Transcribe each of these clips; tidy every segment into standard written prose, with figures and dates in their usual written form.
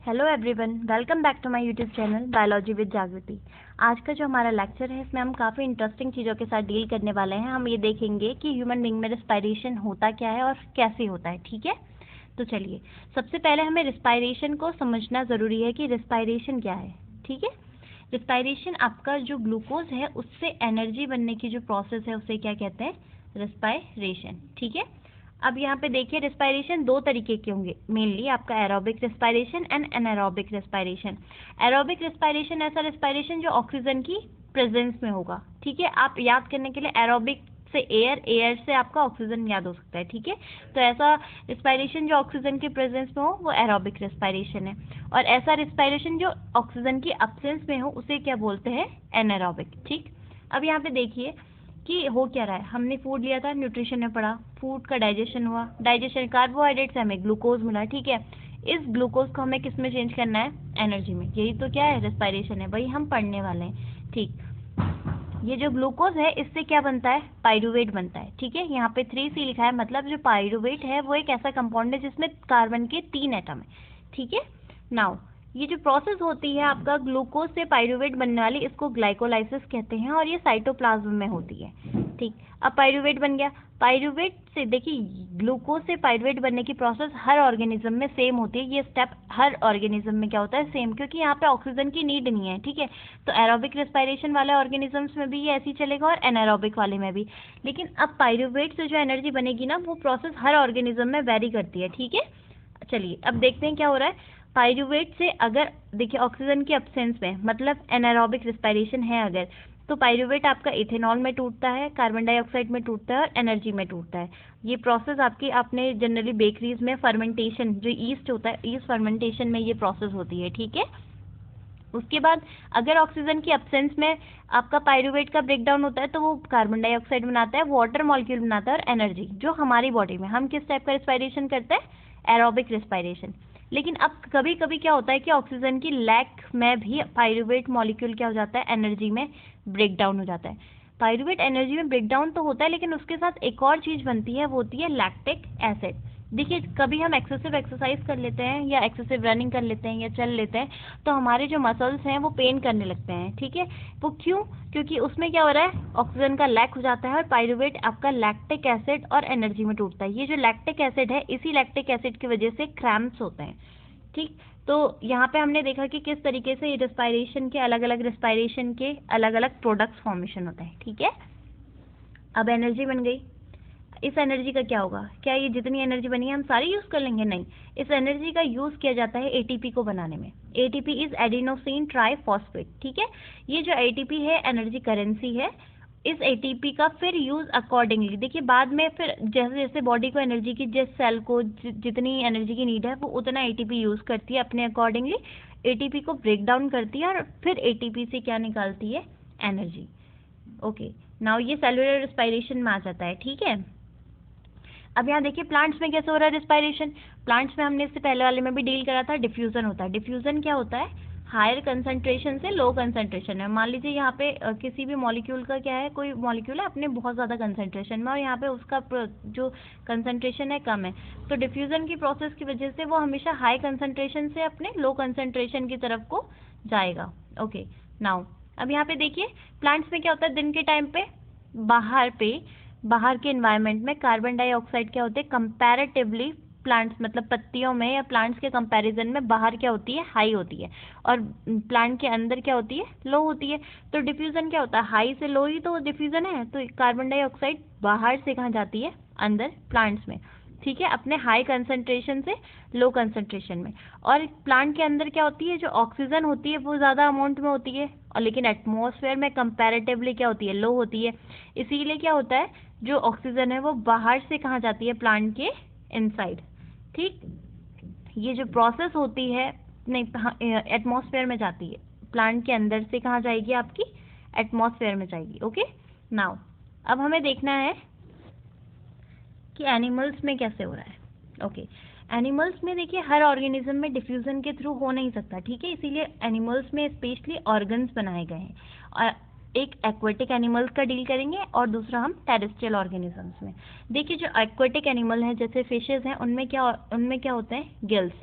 Hello everyone, welcome back to my YouTube channel biology with Jagriti. आज का जो हमारा लेक्चर है इसमें हम काफ़ी इंटरेस्टिंग चीज़ों के साथ डील करने वाले हैं। हम ये देखेंगे कि ह्यूमन बीइंग में रिस्पायरेशन होता क्या है और कैसे होता है। ठीक है, तो चलिए सबसे पहले हमें रिस्पायरेशन को समझना ज़रूरी है कि रिस्पायरेशन क्या है। ठीक है, रिस्पायरेशन आपका जो ग्लूकोज है उससे एनर्जी बनने की जो प्रोसेस है उसे क्या कहते हैं, रिस्पायरेशन। ठीक है, अब यहाँ पे देखिए रिस्पायरेशन दो तरीके के होंगे मेनली, आपका aerobic respiration and anaerobic respiration. Aerobic respiration ऐसा रिस्पायरेशन जो ऑक्सीजन की प्रेजेंस में होगा। ठीक है, आप याद करने के लिए एरोबिक से एयर, एयर से आपका ऑक्सीजन याद हो सकता है। ठीक है, तो ऐसा रिस्पायरेशन जो ऑक्सीजन की प्रेजेंस में हो वो एरोबिक रिस्पायरेशन है, और ऐसा रिस्पायरेशन जो ऑक्सीजन की अब्सेंस में हो उसे क्या बोलते हैं, एनारोबिक। ठीक, अब यहाँ पे देखिए कि हो क्या रहा है। हमने फूड लिया था, न्यूट्रिशन में पढ़ा, फूड का डाइजेशन हुआ, डाइजेशन कार्बोहाइड्रेट से हमें ग्लूकोज मिला। ठीक है, इस ग्लूकोज को हमें किस में चेंज करना है, एनर्जी में। यही तो क्या है, रिस्पायरेशन है, वही हम पढ़ने वाले हैं। ठीक, ये जो ग्लूकोज है इससे क्या बनता है, पायरूवेट बनता है। ठीक है, यहाँ पे 3C लिखा है, मतलब जो पायरूवेट है वो एक ऐसा कंपाउंड है जिसमें कार्बन के 3 एटम है। ठीक है, नाउ ये जो प्रोसेस होती है आपका ग्लूकोज से पायरूवेट बनने वाली, इसको ग्लाइकोलाइसिस कहते हैं, और ये साइटोप्लाज्म में होती है। ठीक, अब पायरूवेट बन गया। पायरूवेट से देखिए, ग्लूकोज से पायरूवेट बनने की प्रोसेस हर ऑर्गेनिज्म में सेम होती है। ये स्टेप हर ऑर्गेनिज्म में क्या होता है, सेम, क्योंकि यहाँ पे ऑक्सीजन की नीड नहीं है। ठीक है, तो एरोबिक रिस्पायरेशन वाले ऑर्गेनिजम्स में भी ये ऐसी चलेगा और एनारोबिक वाले में भी। लेकिन अब पायरूवेट से जो एनर्जी बनेगी ना, वो प्रोसेस हर ऑर्गेनिज्म में वेरी करती है। ठीक है, चलिए अब देखते हैं क्या हो रहा है। पायरूवेट से अगर देखिए ऑक्सीजन की अब्सेंस में, मतलब एनारोबिक रिस्पायरेशन है अगर, तो पायरूवेट आपका इथेनॉल में टूटता है, कार्बन डाइऑक्साइड में टूटता है और एनर्जी में टूटता है। ये प्रोसेस आपकी, आपने जनरली बेकरीज में फर्मेंटेशन, जो ईस्ट होता है, ईस्ट फर्मेंटेशन में ये प्रोसेस होती है। ठीक है, उसके बाद अगर ऑक्सीजन की अब्सेंस में आपका पायरूवेट का ब्रेकडाउन होता है तो वो कार्बन डाइऑक्साइड बनाता है, वाटर मॉलिक्यूल बनाता है और एनर्जी, जो हमारी बॉडी में हम किस टाइप का रिस्पायरेशन करते हैं, एरोबिक रिस्पायरेशन। लेकिन अब कभी कभी क्या होता है कि ऑक्सीजन की लैक में भी पायरूवेट मॉलिक्यूल क्या हो जाता है, एनर्जी में ब्रेकडाउन हो जाता है। पायरूवेट एनर्जी में ब्रेकडाउन तो होता है, लेकिन उसके साथ एक और चीज़ बनती है, वो होती है लैक्टिक एसिड। देखिए कभी हम एक्सेसिव एक्सरसाइज कर लेते हैं या एक्सेसिव रनिंग कर लेते हैं या चल लेते हैं, तो हमारे जो मसल्स हैं वो पेन करने लगते हैं। ठीक है, वो क्यों, क्योंकि उसमें क्या हो रहा है, ऑक्सीजन का लैक हो जाता है और पायरूवेट आपका लैक्टिक एसिड और एनर्जी में टूटता है। ये जो लैक्टिक एसिड है, इसी लैक्टिक एसिड की वजह से क्रैम्प्स होते हैं। ठीक, तो यहाँ पे हमने देखा कि किस तरीके से रिस्पायरेशन के अलग अलग, रिस्पायरेशन के अलग अलग प्रोडक्ट्स फॉर्मेशन होते हैं। ठीक है, अब एनर्जी बन गई। इस एनर्जी का क्या होगा, क्या ये जितनी एनर्जी बनी है हम सारी यूज़ कर लेंगे, नहीं। इस एनर्जी का यूज़ किया जाता है एटीपी को बनाने में। ATP is adenosine triphosphate. ठीक है, ये जो एटीपी है एनर्जी करेंसी है। इस एटीपी का फिर यूज़ अकॉर्डिंगली, देखिए बाद में फिर जैसे जैसे बॉडी को एनर्जी की, जिस सेल को जितनी एनर्जी की नीड है वो उतना एटीपी यूज़ करती है अपने अकॉर्डिंगली, एटीपी को ब्रेक डाउन करती है और फिर एटीपी से क्या निकालती है, एनर्जी। ओके, नाउ ये सेलुलर रिस्पायरेशन में आ जाता है। ठीक है, अब यहाँ देखिए प्लांट्स में कैसे हो रहा है रिस्पायरेशन। प्लांट्स में हमने इससे पहले वाले में भी डील करा था, डिफ्यूजन होता है। डिफ्यूजन क्या होता है, हायर कंसंट्रेशन से लो कंसंट्रेशन में। मान लीजिए यहाँ पे किसी भी मॉलिक्यूल का क्या है, कोई मॉलिक्यूल है अपने बहुत ज़्यादा कंसंट्रेशन में और यहाँ पे उसका जो कंसंट्रेशन है कम है, तो डिफ्यूजन की प्रोसेस की वजह से वो हमेशा हाई कंसंट्रेशन से अपने लो कंसंट्रेशन की तरफ को जाएगा। ओके, नाउ अब यहाँ पे देखिए प्लांट्स में क्या होता है, दिन के टाइम पे बाहर के एनवायरनमेंट में कार्बन डाइऑक्साइड क्या होते हैं, कंपैरेटिवली प्लांट्स, मतलब पत्तियों में या प्लांट्स के कंपैरिजन में बाहर क्या होती है, हाई होती है, और प्लांट के अंदर क्या होती है, लो होती है। तो डिफ्यूजन क्या होता है, हाई से लो ही तो डिफ्यूजन है। तो कार्बन डाइऑक्साइड बाहर से कहाँ जाती है, अंदर प्लांट्स में। ठीक है, अपने हाई कंसंट्रेशन से लो कंसंट्रेशन में। और प्लांट के अंदर क्या होती है, जो ऑक्सीजन होती है वो ज़्यादा अमाउंट में होती है, और लेकिन एटमॉस्फेयर में कंपैरेटिवली क्या होती है, लो होती है। इसीलिए क्या होता है, जो ऑक्सीजन है वो बाहर से कहाँ जाती है, प्लांट के इनसाइड। ठीक, ये जो प्रोसेस होती है, नहीं एटमॉस्फेयर में जाती है, प्लांट के अंदर से कहाँ जाएगी, आपकी एटमॉस्फेयर में जाएगी। ओके, नाउ अब हमें देखना है कि एनिमल्स में कैसे हो रहा है। ओके, एनिमल्स में देखिए हर ऑर्गेनिज्म में डिफ्यूजन के थ्रू हो नहीं सकता। ठीक है, इसीलिए एनिमल्स में स्पेशली ऑर्गन्स बनाए गए हैं, और एक एक्वेटिक एनिमल्स का डील करेंगे और दूसरा हम टेरेस्ट्रियल ऑर्गेनिजम्स में। देखिए जो एक्वेटिक एनिमल हैं जैसे फिशेज हैं, उनमें क्या होते हैं, गिल्स।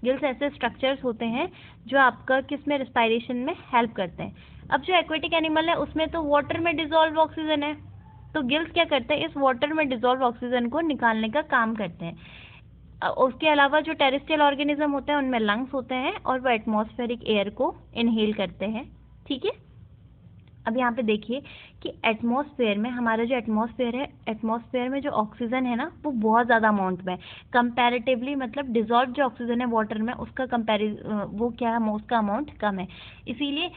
गिल्स ऐसे स्ट्रक्चर्स होते हैं जो आपका किस में, रिस्पायरेशन में हेल्प करते हैं। अब जो एक्वेटिक एनिमल है उसमें तो वाटर में डिजोल्व ऑक्सीजन है, तो गिल्स क्या करते हैं, इस वाटर में डिजोल्व ऑक्सीजन को निकालने का काम करते हैं। उसके अलावा जो टेरेस्ट्रियल ऑर्गेनिज्म होते हैं उनमें लंग्स होते हैं और वो एटमॉस्फेरिक एयर को इनहेल करते हैं। ठीक है, अब यहाँ पे देखिए कि एटमॉस्फेयर में, हमारा जो एटमॉस्फेयर है, एटमॉस्फेयर में जो ऑक्सीजन है ना वो बहुत ज़्यादा अमाउंट में कंपैरेटिवली, मतलब डिजॉल्व जो ऑक्सीजन है वाटर में उसका वो क्या है, उसका अमाउंट कम है। इसीलिए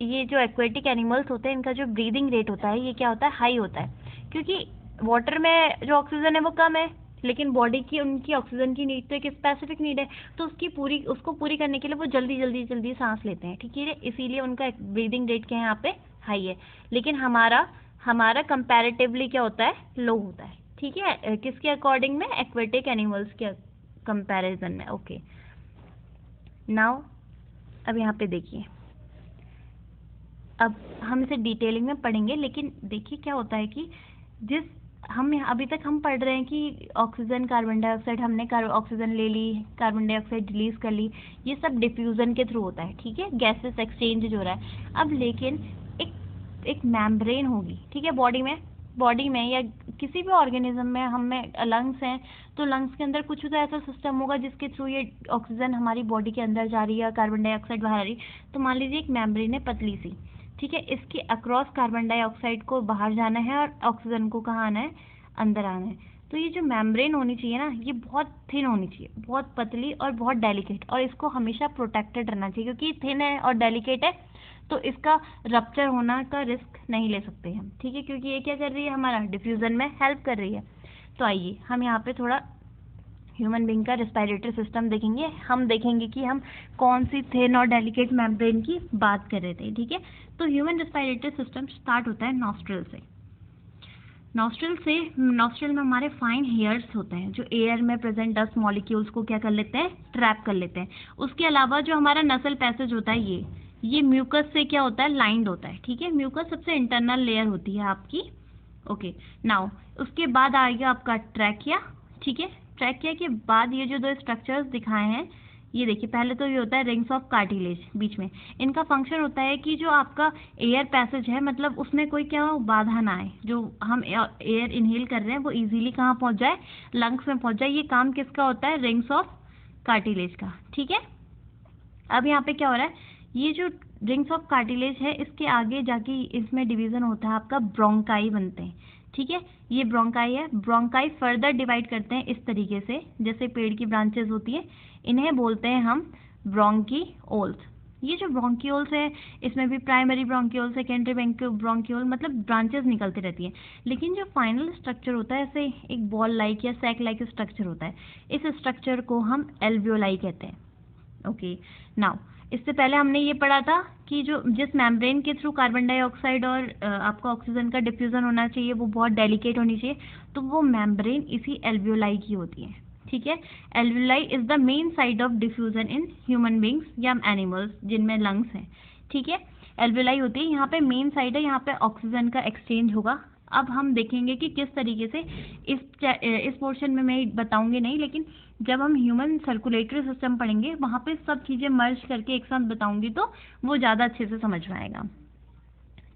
ये जो एक्वेटिक एनिमल्स होते हैं इनका जो ब्रीदिंग रेट होता है ये क्या होता है, हाई होता है, क्योंकि वाटर में जो ऑक्सीजन है वो कम है, लेकिन बॉडी की उनकी ऑक्सीजन की नीड तो एक स्पेसिफिक नीड है, तो उसको पूरी करने के लिए वो जल्दी जल्दी जल्दी सांस लेते हैं। ठीक है, इसीलिए उनका ब्रीदिंग रेट क्या है यहाँ पे, हाई है। लेकिन हमारा कंपैरेटिवली क्या होता है, लो होता है। ठीक है, किसके अकॉर्डिंग में, एक्वेटिक एनिमल्स के कंपैरिजन में। ओके, नाउ अब यहाँ पे देखिए, अब हम इसे डिटेलिंग में पढ़ेंगे, लेकिन देखिए क्या होता है कि अभी तक हम पढ़ रहे हैं कि ऑक्सीजन, कार्बन डाइऑक्साइड, हमने ऑक्सीजन ले ली, कार्बन डाइऑक्साइड रिलीज कर ली, ये सब डिफ्यूजन के थ्रू होता है। ठीक है, गैसेस एक्सचेंज जो हो रहा है। अब लेकिन एक मेम्ब्रेन होगी, ठीक है, बॉडी में या किसी भी ऑर्गेनिज्म में, हमें लंग्स हैं तो लंग्स के अंदर कुछ तो ऐसा सिस्टम होगा जिसके थ्रू ये ऑक्सीजन हमारी बॉडी के अंदर जा रही है, कार्बन डाइऑक्साइड बाहर आ रही है। तो मान लीजिए एक मेम्ब्रेन है पतली सी, ठीक है, इसके अक्रॉस कार्बन डाइऑक्साइड को बाहर जाना है और ऑक्सीजन को कहाँ आना है, अंदर आना है। तो ये जो मेम्ब्रेन होनी चाहिए ना, ये बहुत थिन होनी चाहिए, बहुत पतली और बहुत डेलिकेट, और इसको हमेशा प्रोटेक्टेड रहना चाहिए, क्योंकि थिन है और डेलिकेट है तो इसका रप्चर होना का रिस्क नहीं ले सकते हम। ठीक है, क्योंकि ये क्या कर रही है, हमारा डिफ्यूजन में हेल्प कर रही है। तो आइए हम यहाँ पे थोड़ा ह्यूमन बीइंग का रेस्पिरेटरी सिस्टम देखेंगे। हम देखेंगे कि हम कौन सी थिन और डेलिकेट मेम्ब्रेन की बात कर रहे थे। ठीक है, तो ह्यूमन रेस्पिरेटरी सिस्टम स्टार्ट होता है नॉस्ट्रल से। नॉस्ट्रल में हमारे फाइन हेयर्स होते हैं जो एयर में प्रेजेंट डस्ट मॉलिक्यूल्स को क्या कर लेते हैं, ट्रैप कर लेते हैं। उसके अलावा जो हमारा नसल पैसेज होता है, ये म्यूकस से क्या होता है, लाइंड होता है। ठीक है, म्यूकस सबसे इंटरनल लेयर होती है आपकी। ओके, नाउ उसके बाद आएगा आपका ट्रैकिया। ठीक है, ट्रैकिया के बाद ये जो दो स्ट्रक्चर्स दिखाए हैं, ये देखिए, पहले तो ये होता है रिंग्स ऑफ कार्टिलेज बीच में। इनका फंक्शन होता है कि जो आपका एयर पैसेज है, मतलब उसमें कोई क्या बाधा ना आए, जो हम एयर इनहेल कर रहे हैं वो इजीली कहाँ पहुंच जाए, लंग्स में पहुंच जाए। ये काम किसका होता है, रिंग्स ऑफ कार्टिलेज का। ठीक है, अब यहाँ पे क्या हो रहा है, ये जो रिंग्स ऑफ कार्टिलेज है इसके आगे जाके इसमें डिवीजन होता है, आपका ब्रोंकाई बनते हैं। ठीक है, ये ब्रोंकाई है, ब्रोंकाई फर्दर डिवाइड करते हैं इस तरीके से, जैसे पेड़ की ब्रांचेस होती है, इन्हें बोलते हैं हम ब्रोंकीओल्स। ये जो ब्रोंकीओल्स है इसमें भी प्राइमरी ब्रोंकीओल, सेकेंडरी ब्रोंकीओल, मतलब ब्रांचेस निकलती रहती हैं। लेकिन जो फाइनल स्ट्रक्चर होता है, ऐसे एक बॉल लाइक या सैक लाइक स्ट्रक्चर होता है, इस स्ट्रक्चर को हम एल्वियोलाई कहते हैं। ओके, नाउ इससे पहले हमने ये पढ़ा था कि जिस मेम्ब्रेन के थ्रू कार्बन डाइऑक्साइड और आपका ऑक्सीजन का डिफ्यूजन होना चाहिए वो बहुत डेलिकेट होनी चाहिए, तो वो मेम्ब्रेन इसी एल्वियोलाई की होती है। ठीक है, alveoli is the main site of diffusion in human beings या एनिमल्स जिनमें लंग्स हैं। ठीक है, एल्वियोलाई होती है, यहाँ पे मेन साइड है, यहाँ पे ऑक्सीजन का एक्सचेंज होगा। अब हम देखेंगे कि किस तरीके से, इस पोर्शन में मैं बताऊंगी नहीं, लेकिन जब हम ह्यूमन सर्कुलेटरी सिस्टम पढ़ेंगे वहाँ पे सब चीज़ें मर्ज करके एक साथ बताऊंगी तो वो ज़्यादा अच्छे से समझ में आएगा।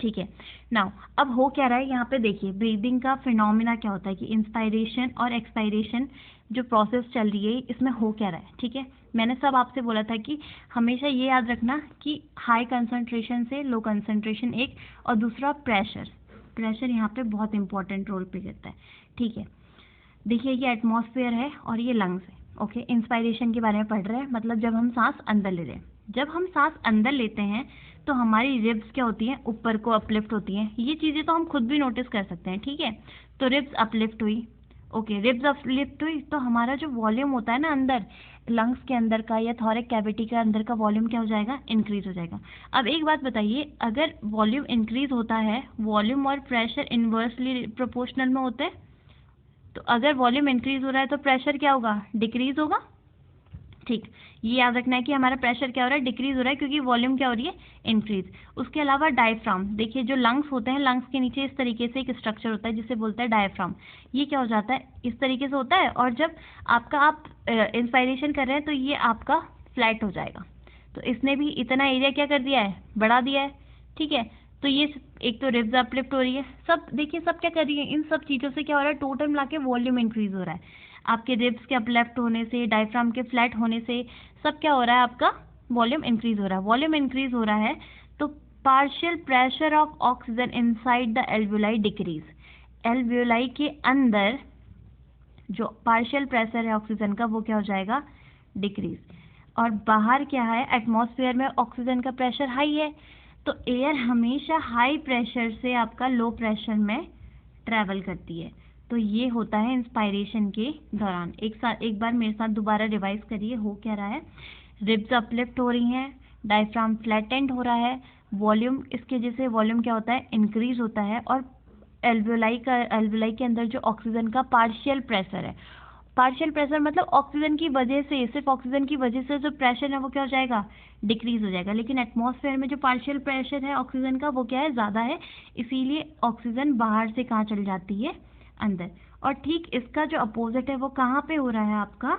ठीक है, नाउ अब हो क्या रहा है, यहाँ पे देखिए ब्रीदिंग का फिनोमिना क्या होता है कि इंस्पायरेशन और एक्सपायरेशन जो प्रोसेस चल रही है इसमें हो क्या रहा है। ठीक है, मैंने सब आपसे बोला था कि हमेशा ये याद रखना कि हाई कंसंट्रेशन से लो कंसंट्रेशन एक, और दूसरा प्रेशर यहाँ पे बहुत इंपॉर्टेंट रोल प्ले करता है। ठीक है, देखिए ये एटमॉस्फेयर है और ये लंग्स है। ओके, इंस्पायरेशन के बारे में पढ़ रहे हैं, मतलब जब हम सांस अंदर ले रहे हैं। जब हम सांस अंदर लेते हैं तो हमारी रिब्स क्या होती हैं, ऊपर को अपलिफ्ट होती हैं। ये चीज़ें तो हम खुद भी नोटिस कर सकते हैं। ठीक है, तो रिब्स अपलिफ्ट हुई। ओके, रिब्स अपलिफ्ट हुई तो हमारा जो वॉल्यूम होता है ना अंदर, लंग्स के अंदर का या थॉरिक कैविटी के अंदर का वॉल्यूम क्या हो जाएगा, इंक्रीज हो जाएगा। अब एक बात बताइए, अगर वॉल्यूम इंक्रीज होता है, वॉल्यूम और प्रेशर इन्वर्सली प्रोपोर्शनल में होते हैं, तो अगर वॉल्यूम इंक्रीज हो रहा है तो प्रेशर क्या होगा, डिक्रीज होगा। ठीक, ये याद रखना है कि हमारा प्रेशर क्या हो रहा है, डिक्रीज हो रहा है, क्योंकि वॉल्यूम क्या हो रही है, इंक्रीज। उसके अलावा डायफ्राम, देखिए जो लंग्स होते हैं, लंग्स के नीचे इस तरीके से एक स्ट्रक्चर होता है जिसे बोलते हैं डायफ्राम। ये क्या हो जाता है, इस तरीके से होता है, और जब आप इंस्पायरेशन कर रहे हैं तो ये आपका फ्लैट हो जाएगा। तो इसने भी इतना एरिया क्या कर दिया है, बढ़ा दिया है। ठीक है, तो ये एक तो रिब्स अपलिफ्ट हो रही है, सब देखिए सब क्या कर रही है, इन सब चीज़ों से क्या हो रहा है, टोटल मिला के वॉल्यूम इंक्रीज हो रहा है। आपके रिब्स के अपलिफ्ट होने से, डायफ्राम के फ्लैट होने से, सब क्या हो रहा है, आपका वॉल्यूम इंक्रीज हो रहा है। वॉल्यूम इंक्रीज हो रहा है तो partial pressure of oxygen inside the alveoli decrease. Alveoli के अंदर जो पार्शियल प्रेशर है ऑक्सीजन का, वो क्या हो जाएगा, डिक्रीज। और बाहर क्या है, एटमॉस्फेयर में ऑक्सीजन का प्रेशर हाई है, तो एयर हमेशा हाई प्रेशर से आपका लो प्रेशर में ट्रैवल करती है। तो ये होता है इंस्पायरेशन के दौरान। एक बार मेरे साथ दोबारा रिवाइज करिए, हो क्या रहा है, रिब्स अपलिफ्ट हो रही हैं, डायफ्राम फ्लैटेंड हो रहा है, वॉल्यूम इसके वजह से वॉल्यूम क्या होता है, इंक्रीज होता है, और एल्वियोलाई के अंदर जो ऑक्सीजन का पार्शियल प्रेशर है, पार्शियल प्रेशर मतलब ऑक्सीजन की वजह से, सिर्फ ऑक्सीजन की वजह से जो प्रेशर है वो क्या हो जाएगा, डिक्रीज हो जाएगा। लेकिन एटमॉस्फेयर में जो पार्शियल प्रेशर है ऑक्सीजन का, वो क्या है, ज़्यादा है, इसीलिए ऑक्सीजन बाहर से कहाँ चल जाती है, अंदर। और ठीक इसका जो अपोजिट है वो कहाँ पे हो रहा है आपका,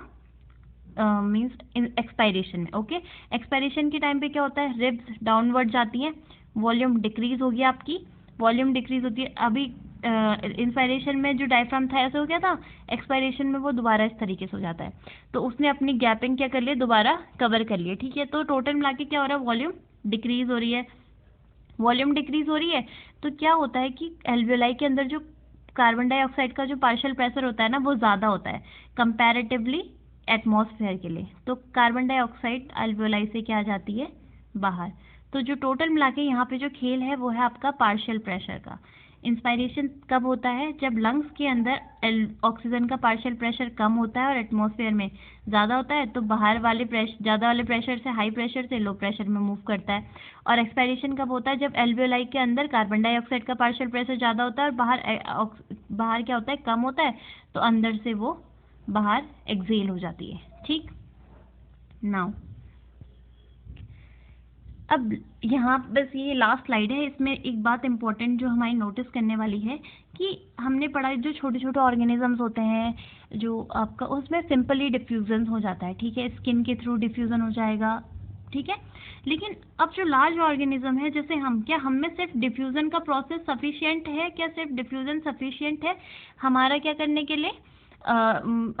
मीन्स एक्सपायरेशन में। ओके, एक्सपायरेशन के टाइम पे क्या होता है, रिब्स डाउनवर्ड जाती हैं, वॉल्यूम डिक्रीज होगी आपकी, वॉल्यूम डिक्रीज होती है। अभी इंस्पायरेशन में जो डायफ्राम था ऐसे हो गया था, एक्सपायरेशन में वो दोबारा इस तरीके से हो जाता है, तो उसने अपनी गैपिंग क्या कर लिया, दोबारा कवर कर लिया। ठीक है, तो टोटल मिला के क्या हो रहा है, वॉल्यूम डिक्रीज हो रही है। वॉल्यूम डिक्रीज हो रही है तो क्या होता है कि एल्वियोलाई के अंदर जो कार्बन डाइऑक्साइड का जो पार्शियल प्रेशर होता है ना, वो ज़्यादा होता है कंपैरेटिवली एटमॉस्फेयर के लिए। तो कार्बन डाइऑक्साइड एल्वियोलाई से क्या आ जाती है, बाहर। तो जो टोटल मिला के यहाँ पे जो खेल है वो है आपका पार्शियल प्रेशर का। इंस्पायरेशन कब होता है, जब लंग्स के अंदर ऑक्सीजन का पार्शियल प्रेशर कम होता है और एटमॉस्फेयर में ज़्यादा होता है, तो बाहर वाले ज़्यादा वाले प्रेशर से हाई प्रेशर से लो प्रेशर में मूव करता है। और एक्सपायरेशन कब होता है, जब एल्वियोलाई के अंदर कार्बन डाइऑक्साइड का पार्शियल प्रेशर ज़्यादा होता है और बाहर क्या होता है, कम होता है, तो अंदर से वो बाहर एक्सेल हो जाती है। ठीक, नाउ अब यहाँ बस ये लास्ट स्लाइड है, इसमें एक बात इम्पोर्टेंट जो हमारी नोटिस करने वाली है कि हमने पढ़ा जो छोटे छोटे ऑर्गेनिजम्स होते हैं जो आपका, उसमें सिंपली डिफ्यूजन हो जाता है। ठीक है, स्किन के थ्रू डिफ्यूजन हो जाएगा। ठीक है, लेकिन अब जो लार्ज ऑर्गेनिज्म है, जैसे हम, क्या हम में सिर्फ डिफ्यूजन का प्रोसेस सफिशिएंट है, क्या सिर्फ डिफ्यूजन सफिशिएंट है हमारा क्या करने के लिए,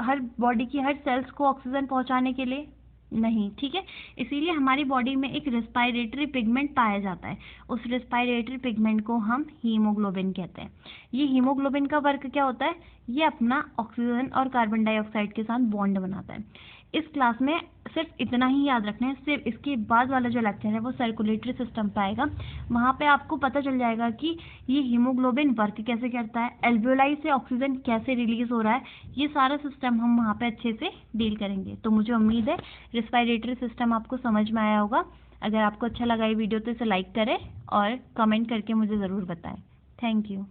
हर बॉडी की हर सेल्स को ऑक्सीजन पहुंचाने के लिए, नहीं। ठीक है, इसीलिए हमारी बॉडी में एक रेस्पिरेटरी पिगमेंट पाया जाता है, उस रेस्पिरेटरी पिगमेंट को हम हीमोग्लोबिन कहते हैं। ये हीमोग्लोबिन का वर्क क्या होता है, ये अपना ऑक्सीजन और कार्बन डाइऑक्साइड के साथ बॉन्ड बनाता है। इस क्लास में सिर्फ इतना ही याद रखना है, सिर्फ इसके बाद वाला जो लेक्चर है वो सर्कुलेटरी सिस्टम पे आएगा, वहाँ पे आपको पता चल जाएगा कि ये हीमोग्लोबिन वर्क कैसे करता है, एल्वियोलाई से ऑक्सीजन कैसे रिलीज हो रहा है, ये सारा सिस्टम हम वहाँ पे अच्छे से डील करेंगे। तो मुझे उम्मीद है रेस्पिरेटरी सिस्टम आपको समझ में आया होगा। अगर आपको अच्छा लगा ये वीडियो तो इसे लाइक करें और कमेंट करके मुझे ज़रूर बताएं। Thank you.